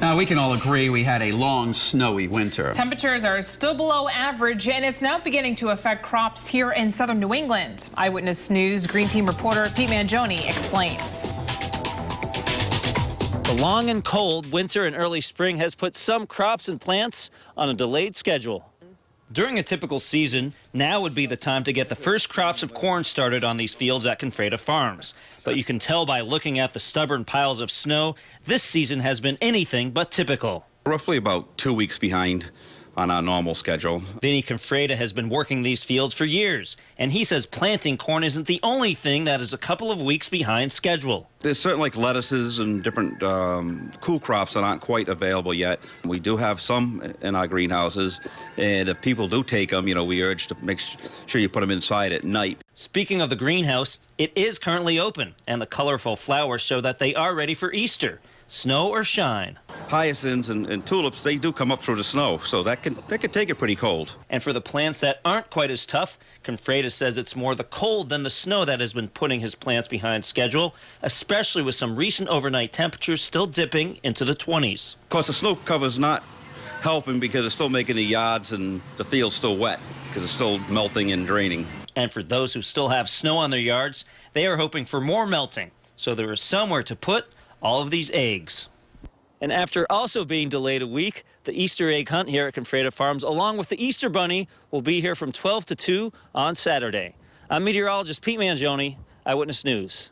Now, we can all agree we had a long, snowy winter. Temperatures are still below average, and it's now beginning to affect crops here in southern New England. Eyewitness News Green Team reporter Pete Mangione explains. The long and cold winter and early spring has put some crops and plants on a delayed schedule. During a typical season, now would be the time to get the first crops of corn started on these fields at Confreda Farms. But you can tell by looking at the stubborn piles of snow, this season has been anything but typical. Roughly about 2 weeks behind on our normal schedule. Vinny Confreda has been working these fields for years, and he says planting corn isn't the only thing that is a couple of weeks behind schedule. There's certain like lettuces and different cool crops that aren't quite available yet. We do have some in our greenhouses, and if people do take them, we urge to make sure you put them inside at night. Speaking of the greenhouse, it is currently open, and the colorful flowers show that they are ready for Easter, snow or shine. Hyacinths and tulips, they do come up through the snow, so that can take it pretty cold. And for the plants that aren't quite as tough, Confreda says it's more the cold than the snow that has been putting his plants behind schedule, especially with some recent overnight temperatures still dipping into the 20s. Of course, the snow cover's not helping because it's still making the yards and the fields still wet because it's still melting and draining. And for those who still have snow on their yards, they are hoping for more melting, so there is somewhere to put all of these eggs. And after also being delayed a week, the Easter egg hunt here at Confreda Farms, along with the Easter Bunny, will be here from 12 to 2 on Saturday. I'm meteorologist Pete Mangione, Eyewitness News.